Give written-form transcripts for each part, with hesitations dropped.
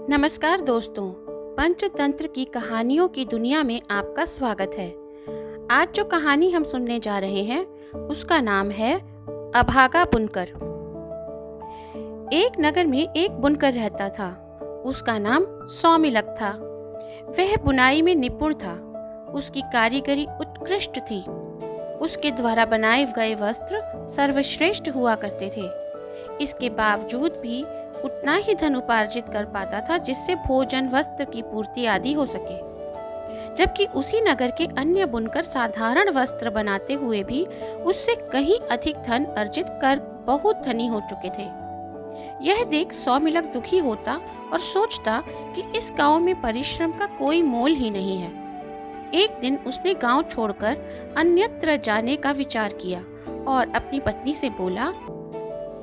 नमस्कार दोस्तों, पंचतंत्र की कहानियों की दुनिया में आपका स्वागत है। आज जो कहानी हम सुनने जा रहे हैं उसका नाम है अभागा बुनकर। एक नगर में एक बुनकर रहता था। उसका नाम सौमिलक था। वह बुनाई में निपुण था। उसकी कारीगरी उत्कृष्ट थी। उसके द्वारा बनाए गए वस्त्र सर्वश्रेष्ठ हुआ करते थे। इसके बावजूद भी उतना ही धन उपार्जित कर पाता था जिससे भोजन, वस्त्र की पूर्ति आदि हो सके। जबकि उसी नगर के अन्य बुनकर साधारण वस्त्र बनाते हुए भी उससे कहीं अधिक धन अर्जित कर बहुत धनी हो चुके थे। यह देख सौमिलक दुखी होता और सोचता कि इस गांव में परिश्रम का कोई मोल ही नहीं है। एक दिन उसने गांव छोड़कर अन्यत्र जाने का विचार किया और अपनी पत्नी से बोला,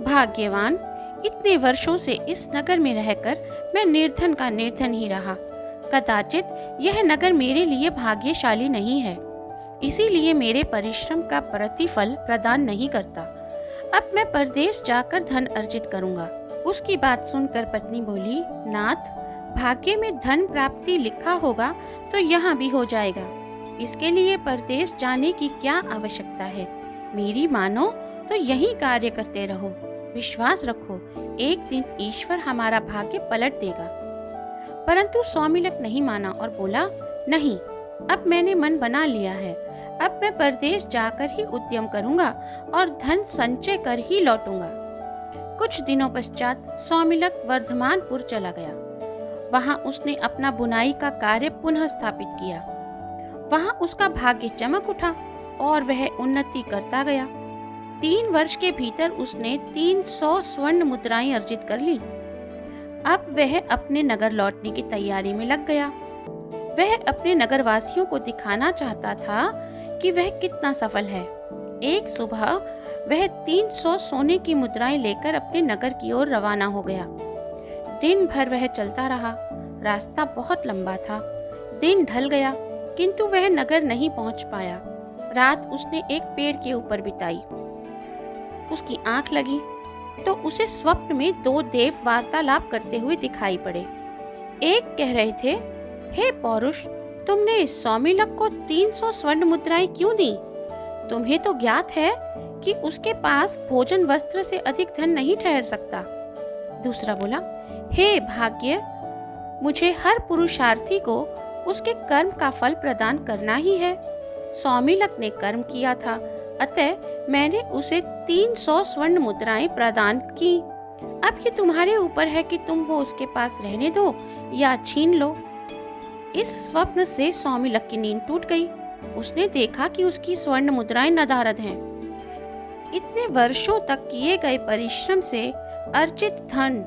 भाग्यवान, इतने वर्षों से इस नगर में रहकर मैं निर्धन का निर्धन ही रहा। कदाचित यह नगर मेरे लिए भाग्यशाली नहीं है, इसीलिए मेरे परिश्रम का प्रतिफल प्रदान नहीं करता। अब मैं परदेश जाकर धन अर्जित करूंगा। उसकी बात सुनकर पत्नी बोली, नाथ, भाग्य में धन प्राप्ति लिखा होगा तो यहाँ भी हो जाएगा। इसके लिए परदेश जाने की क्या आवश्यकता है? मेरी मानो तो यही कार्य करते रहो। विश्वास रखो, एक दिन ईश्वर हमारा भाग्य पलट देगा। परंतु सौमिलक नहीं माना और बोला, नहीं, अब मैंने मन बना लिया है। अब मैं परदेश जाकर ही उद्यम करूंगा और धन संचय कर ही लौटूंगा। कुछ दिनों पश्चात सौमिलक वर्धमानपुर चला गया। वहां उसने अपना बुनाई का कार्य पुनः स्थापित किया। वहां उसका भाग्य चमक उठा और वह उन्नति करता गया। 3 वर्ष के भीतर उसने 300 स्वर्ण मुद्राएं अर्जित कर ली। अब वह अपने नगर लौटने की तैयारी में लग गया। वह अपने नगरवासियों को दिखाना चाहता था कि वह कितना सफल है। एक सुबह वह 300 सोने की मुद्राएं लेकर अपने नगर की ओर रवाना हो गया। दिन भर वह चलता रहा। रास्ता बहुत लंबा था। दिन ढल गया किंतु वह नगर नहीं पहुंच पाया। रात उसने एक पेड़ के ऊपर बिताई। उसकी आंख लगी तो उसे स्वप्न में 2 देव वार्तालाप करते हुए दिखाई पड़े। एक कह रहे थे, हे पौरुष, तुमने इस सौमिलक को 300 स्वर्ण मुद्राएं क्यों दी? तुम्हें तो ज्ञात है कि उसके पास भोजन वस्त्र से अधिक धन नहीं ठहर सकता। दूसरा बोला, हे भाग्य, मुझे हर पुरुषार्थी को उसके कर्म का फल प्रदान करना ही है। सौमिलक ने कर्म किया था, अतः मैंने उसे 300 स्वर्ण मुद्राएं प्रदान की। अब ये तुम्हारे ऊपर है कि तुम वो उसके पास रहने दो या छीन लो। इस स्वप्न से सौमिलक की नींद टूट गई। उसने देखा कि उसकी स्वर्ण मुद्राएं नदारद हैं। इतने वर्षों तक किए गए परिश्रम से अर्जित धन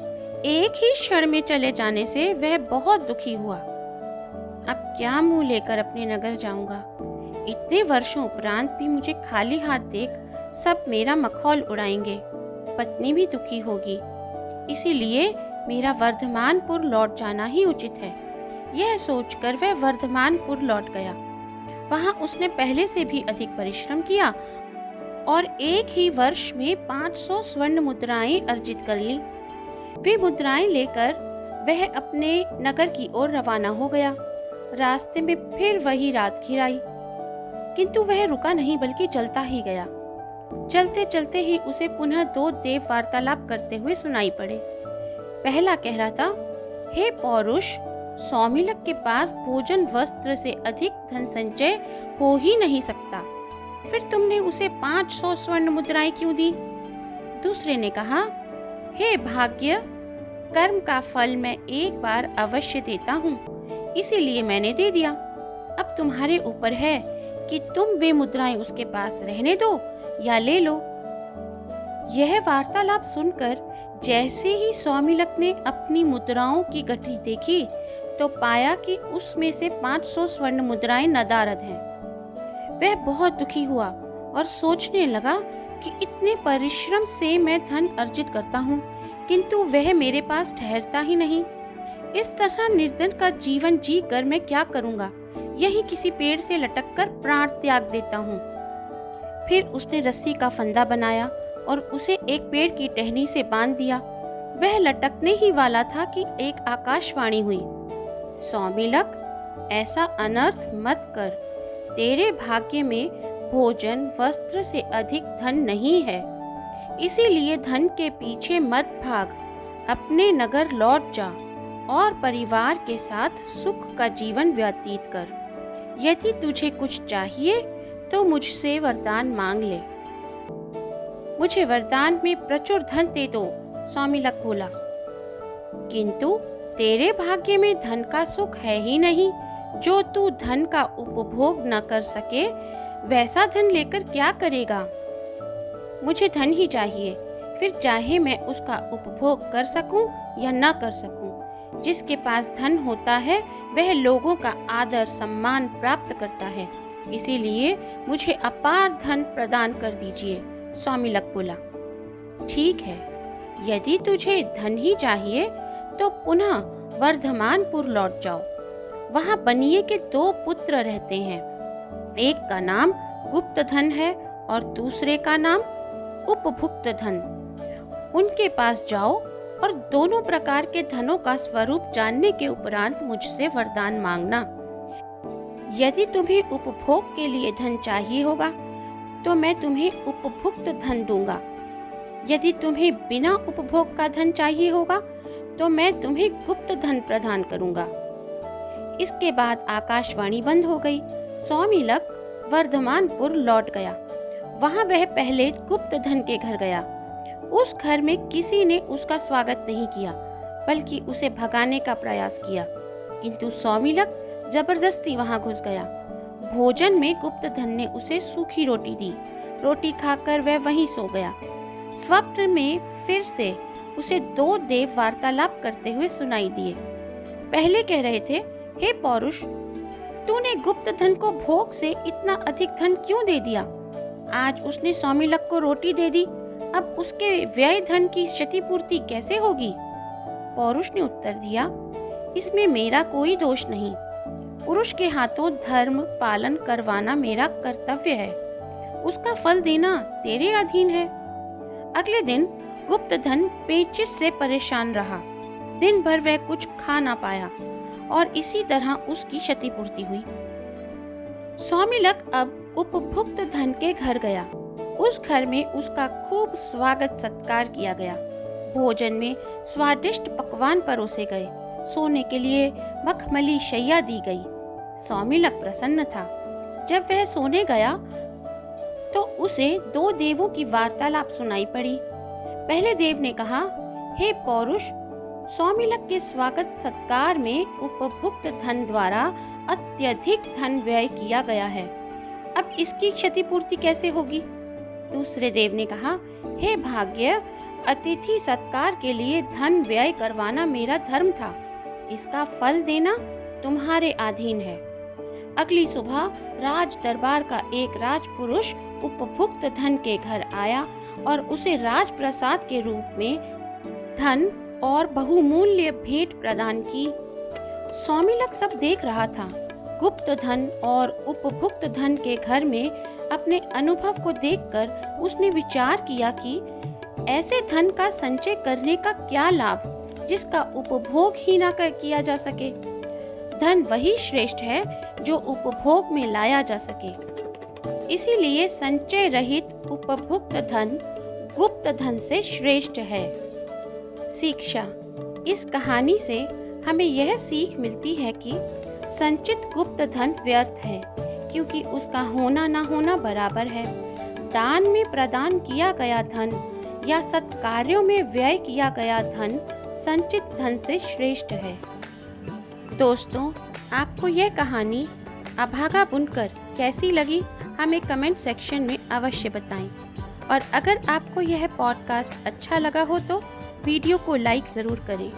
एक ही क्षण में चले जाने से वह बहुत दुखी हुआ। अब क्या मुंह लेकर अपने नगर जाऊंगा? इतने वर्षों उपरांत भी मुझे खाली हाथ देख सब मेरा मखौल उड़ाएंगे। पत्नी भी दुखी होगी। इसीलिए मेरा वर्धमानपुर लौट जाना ही उचित है। यह सोचकर वह वर्धमानपुर लौट गया। वहां उसने पहले से भी अधिक परिश्रम किया और एक ही वर्ष में 500 स्वर्ण मुद्राएं अर्जित कर ली। वे मुद्राएं लेकर वह अपने नगर की ओर रवाना हो गया। रास्ते में फिर वही रात घिर आई, किंतु वह रुका नहीं बल्कि चलता ही गया। चलते चलते ही उसे पुनः 2 देव वार्तालाप करते हुए सुनाई पड़े। पहला कह रहा था, हे पौरुष, सौमिलक के पास भोजन वस्त्र से अधिक धन संचय हो ही नहीं सकता, फिर तुमने उसे 500 स्वर्ण मुद्राएं क्यों दी? दूसरे ने कहा, हे भाग्य, कर्म का फल मैं एक बार अवश्य देता हूँ, इसीलिए मैंने दे दिया। अब तुम्हारे ऊपर है कि तुम वे मुद्राएं उसके पास रहने दो या ले लो। यह वार्तालाप सुनकर जैसे ही सौमिलक ने अपनी मुद्राओं की गठरी देखी तो पाया कि उसमें से 500 स्वर्ण मुद्राएं नदारद हैं। वह बहुत दुखी हुआ और सोचने लगा कि इतने परिश्रम से मैं धन अर्जित करता हूँ, किंतु वह मेरे पास ठहरता ही नहीं। इस तरह निर्धन का जीवन जी कर मैं क्या करूँगा? यही किसी पेड़ से लटककर प्राण त्याग देता हूँ। फिर उसने रस्सी का फंदा बनाया और उसे एक पेड़ की टहनी से बांध दिया। वह लटकने ही वाला था कि एक आकाशवाणी हुई, सौमिलक, ऐसा अनर्थ मत कर। तेरे भाग्य में भोजन वस्त्र से अधिक धन नहीं है, इसीलिए धन के पीछे मत भाग। अपने नगर लौट जा और परिवार के साथ सुख का जीवन व्यतीत कर। यदि तुझे कुछ चाहिए तो मुझसे वरदान मांग ले। मुझे वरदान में प्रचुर धन दे दो, सौमिलक बोला। किंतु तेरे भाग्य में धन का सुख है ही नहीं। जो तू धन का उपभोग न कर सके, वैसा धन लेकर क्या करेगा? मुझे धन ही चाहिए, फिर चाहे मैं उसका उपभोग कर सकूं या न कर सकूं। जिसके पास धन होता है वह लोगों का आदर सम्मान प्राप्त करता है, इसीलिए मुझे अपार धन प्रदान कर दीजिए, सौमिलक बोला। ठीक है, यदि तुझे धन ही चाहिए तो पुनः वर्धमानपुर लौट जाओ। वहां बनिए के 2 पुत्र रहते हैं, एक का नाम गुप्तधन है और दूसरे का नाम उपभुक्त धन। उनके पास जाओ और दोनों प्रकार के धनों का स्वरूप जानने के उपरांत मुझसे वरदान मांगना। यदि तुम्हें उपभोग के लिए धन चाहिए होगा तो मैं तुम्हें उपभुक्त धन दूंगा। यदि तुम्हें बिना उपभोग का धन चाहिए होगा तो मैं तुम्हें गुप्त धन प्रदान करूंगा। इसके बाद आकाशवाणी बंद हो गई। सौमिलक वर्धमानपुर लौट गया। वहां वह पहले गुप्त धन के घर गया। उस घर में किसी ने उसका स्वागत नहीं किया, बल्कि उसे भगाने का प्रयास किया। किंतु सौमिलक जबरदस्ती वहां घुस गया। भोजन में गुप्त धन ने उसे सूखी रोटी दी। रोटी खाकर वह वहीं सो गया। स्वप्न में फिर से उसे 2 देव वार्तालाप करते हुए सुनाई दिए। पहले कह रहे थे, हे पौरुष, तूने गुप्त धन को भोग से इतना अधिक धन क्यों दे दिया? आज उसने सौमिलक को रोटी दे दी, अब उसके व्यय धन की क्षतिपूर्ति कैसे होगी? पौरुष ने उत्तर दिया, इसमें मेरा कोई दोष नहीं। पुरुष के हाथों धर्म पालन करवाना मेरा कर्तव्य है, उसका फल देना तेरे अधीन है। अगले दिन गुप्त धन पेचिश से परेशान रहा। दिन भर वह कुछ खा ना पाया और इसी तरह उसकी क्षतिपूर्ति हुई। सौमिलक अब उपभुक्त धन के घर गया। उस घर में उसका खूब स्वागत सत्कार किया गया। भोजन में स्वादिष्ट पकवान परोसे गए। सोने के लिए मखमली शैया दी गई। सौमिलक प्रसन्न था। जब वह सोने गया तो उसे 2 देवों की वार्तालाप सुनाई पड़ी। पहले देव ने कहा, हे पौरुष, सौमिलक के स्वागत सत्कार में उपभुक्त धन द्वारा अत्यधिक धन व्यय किया गया है, अब इसकी क्षतिपूर्ति कैसे होगी? दूसरे देव ने कहा, हे भाग्य, अतिथि सत्कार के लिए धन व्यय करवाना मेरा धर्म था, इसका फल देना तुम्हारे अधीन है। अगली सुबह राज दरबार का एक राजपुरुष उपभुक्त धन के घर आया और उसे राजप्रसाद के रूप में धन और बहुमूल्य भेंट प्रदान की। सौमिलक सब देख रहा था। गुप्त धन और उपभुक्त धन के घर में अपने अनुभव को देखकर उसने विचार किया कि ऐसे धन का संचय करने का क्या लाभ जिसका उपभोग ही ना किया जा सके। धन वही श्रेष्ठ है जो उपभोग में लाया जा सके। इसीलिए संचय रहित उपभुक्त धन गुप्त धन से श्रेष्ठ है। शिक्षा। इस कहानी से हमें यह सीख मिलती है कि संचित गुप्त धन व्यर्थ है, क्योंकि उसका होना ना होना बराबर है। दान में प्रदान किया गया धन या सत्कार्यों में व्यय किया गया धन संचित धन से श्रेष्ठ है। दोस्तों, आपको यह कहानी अभागा बुनकर कैसी लगी हमें कमेंट सेक्शन में अवश्य बताएं। और अगर आपको यह पॉडकास्ट अच्छा लगा हो तो वीडियो को लाइक ज़रूर करें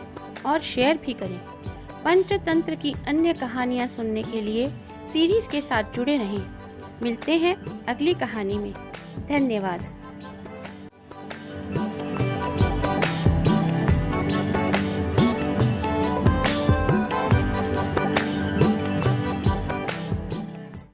और शेयर भी करें। पंचतंत्र की अन्य कहानियाँ सुनने के लिए सीरीज़ के साथ जुड़े रहें। मिलते हैं अगली कहानी में। धन्यवाद।